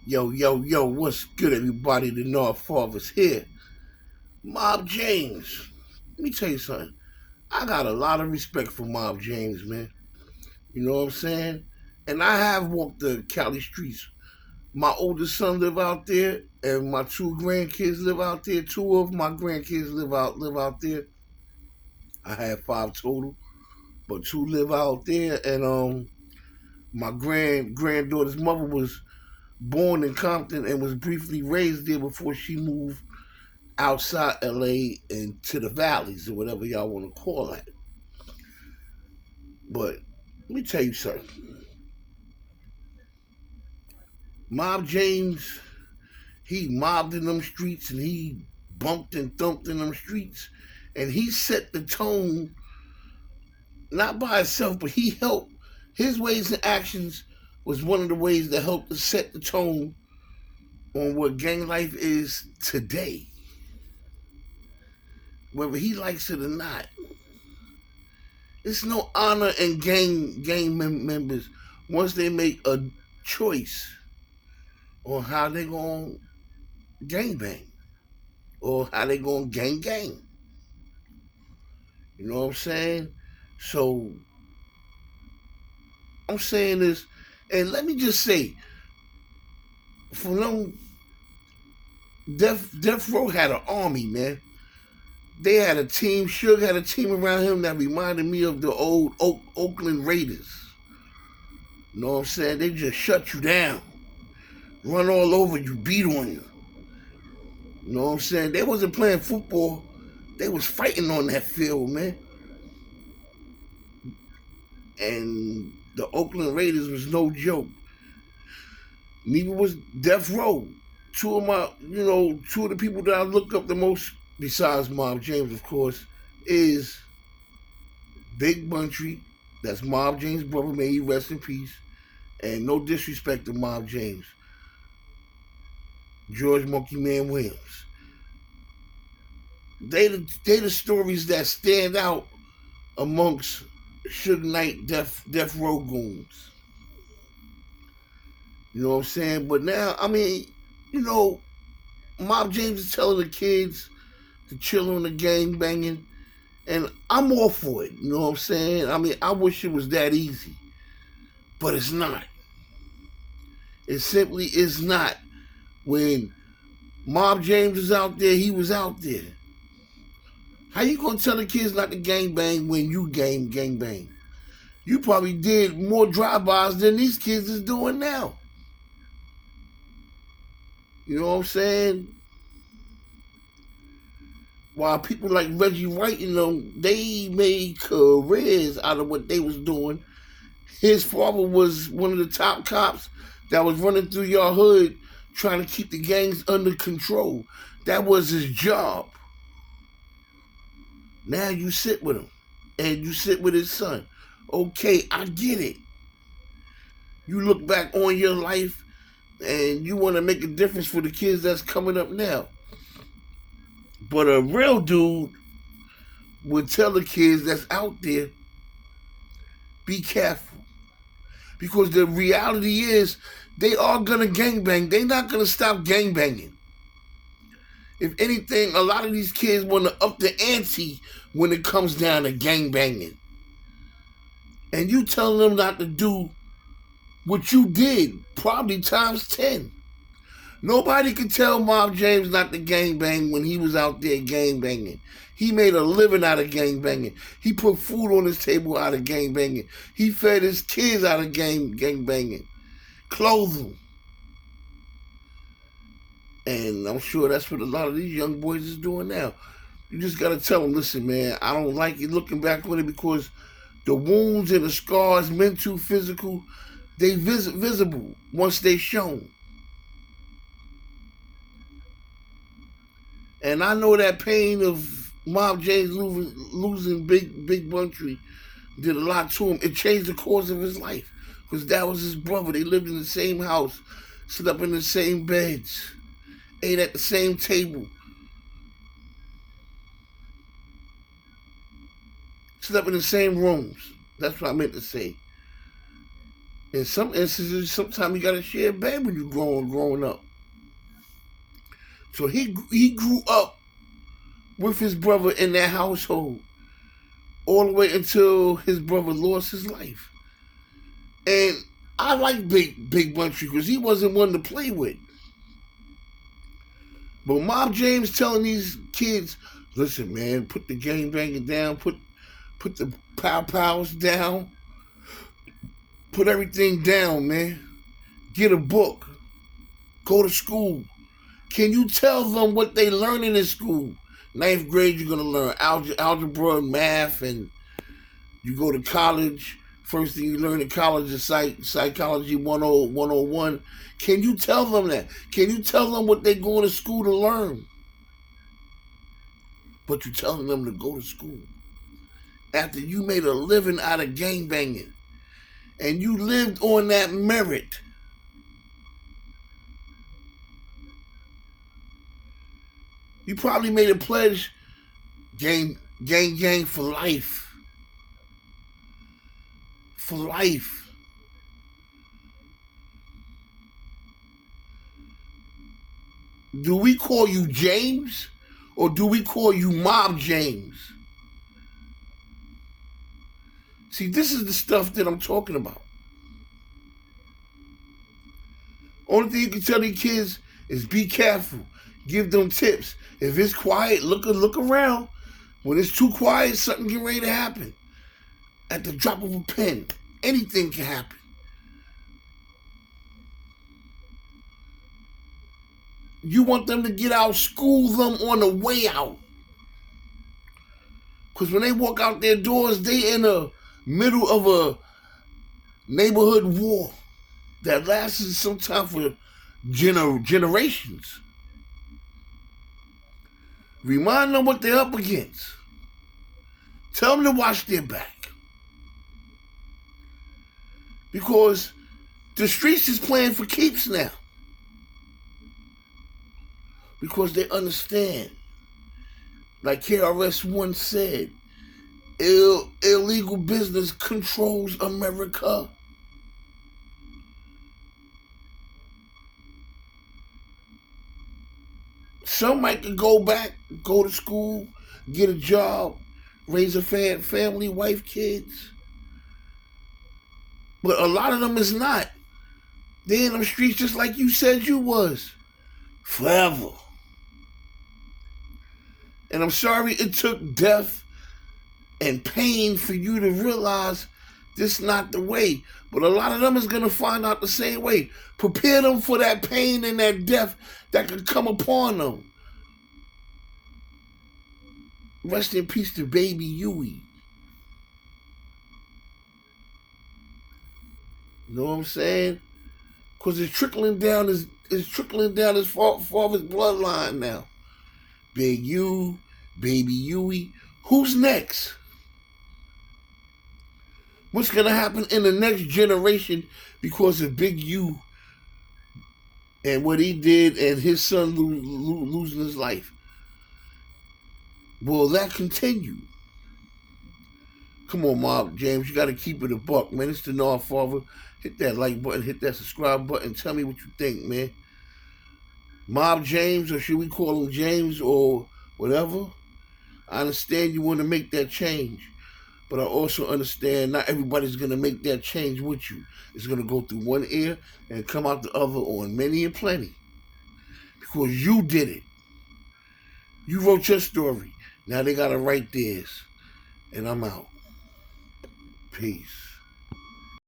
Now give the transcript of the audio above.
Yo, yo, yo, what's good, everybody? The North Father's here. Mob James. Let me tell you something. I got a lot of respect for Mob James, man. You know what I'm saying? And I have walked the Cali streets. My oldest son live out there, and my two grandkids live out there. Two of my grandkids live out there. I have five total, but two live out there. And my granddaughter's mother was born in Compton and was briefly raised there before she moved outside LA and to the valleys or whatever y'all want to call it. But let me tell you something. Mob James, he mobbed in them streets and he bumped and thumped in them streets. And he set the tone, not by himself, but he helped. His ways and actions was one of the ways that helped to set the tone on what gang life is today. Whether he likes it or not. It's no honor in members once they make a choice on how they gonna gang bang or how they gonna gang. You know what I'm saying? So I'm saying this, and let me just say, for them, Death Row had an army, man. They had a team. Suge had a team around him that reminded me of the old Oakland Raiders. You know what I'm saying? They just shut you down, run all over you, beat on you. You know what I'm saying? They wasn't playing football. They was fighting on that field, man. And the Oakland Raiders was no joke. Neither was Death Row. Two of the people that I look up the most, besides Mob James, of course, is Big Buntry. That's Mob James' brother. May he rest in peace. And no disrespect to Mob James. George Monkey Man Williams. They the stories that stand out amongst Suge Knight Death Row goons. You know what I'm saying? But now, I mean, Mob James is telling the kids to chill on the gang banging, and I'm all for it. You know what I'm saying? I mean, I wish it was that easy, but it's not. It simply is not. When Mob James was out there, he was out there. How you gonna tell the kids not to gang bang when you gang bang? You probably did more drive-bys than these kids is doing now. You know what I'm saying? While people like Reggie White and them, they made careers out of what they was doing. His father was one of the top cops that was running through your hood trying to keep the gangs under control. That was his job. Now you sit with him and you sit with his son. Okay, I get it. You look back on your life and you want to make a difference for the kids that's coming up now. But a real dude would tell the kids that's out there, be careful. Because the reality is, they are gonna gangbang. They're not gonna stop gangbanging. If anything, a lot of these kids want to up the ante when it comes down to gangbanging. And you telling them not to do what you did, probably times 10. Nobody could tell Mob James not to gangbang when he was out there gangbanging. He made a living out of gangbanging. He put food on his table out of gangbanging. He fed his kids out of gangbanging. Clothed them. And I'm sure that's what a lot of these young boys is doing now. You just gotta tell them, listen, man, I don't like you looking back on it because the wounds and the scars, mental, physical, they visible once they shown. And I know that pain of Mob James losing Big Buntry did a lot to him. It changed the course of his life because that was his brother. They lived in the same house, slept in the same beds, ate at the same table, slept in the same rooms. That's what I meant to say. In some instances, sometimes you gotta share a bed when you're growing up. So he grew up with his brother in that household all the way until his brother lost his life. And I like Big Bunchy because he wasn't one to play with. But Mob James telling these kids, listen, man, put the gang banging down, put the pows down, put everything down, man. Get a book. Go to school. Can you tell them what they learning in school? Ninth grade, you're gonna learn algebra and math, and you go to college. First thing you learn in college is psychology 101. Can you tell them that? Can you tell them what they're going to school to learn? But you're telling them to go to school after you made a living out of gangbanging and you lived on that merit. You probably made a pledge, gang for life. For life. Do we call you James or do we call you Mob James? See, this is the stuff that I'm talking about. Only thing you can tell these kids is be careful. Give them tips. If it's quiet, look around. When it's too quiet, something get ready to happen. At the drop of a pen, anything can happen. You want them to get out, school them on the way out. Because when they walk out their doors, they in the middle of a neighborhood war that lasted sometime for generations. Remind them what they're up against. Tell them to watch their back. Because the streets is playing for keeps now. Because they understand. Like KRS once said, illegal business controls America. Some might go back, go to school, get a job, raise a family, wife, kids. But a lot of them is not. They in them streets just like you said you was. Forever. And I'm sorry it took death and pain for you to realize this is not the way. But a lot of them is going to find out the same way. Prepare them for that pain and that death that could come upon them. Rest in peace to baby Uuie. You know what I'm saying? Because it's trickling down his father's bloodline now. Big U, baby Uuie. Who's next? What's going to happen in the next generation because of Big U and what he did and his son losing his life? Will that continue? Come on, Mob James. You got to keep it a buck, man. It's the North Father. Hit that like button. Hit that subscribe button. Tell me what you think, man. Mob James, or should we call him James or whatever? I understand you want to make that change. But I also understand not everybody's going to make that change with you. It's going to go through one ear and come out the other on many and plenty. Because you did it. You wrote your story. Now they got to write theirs. And I'm out. Peace.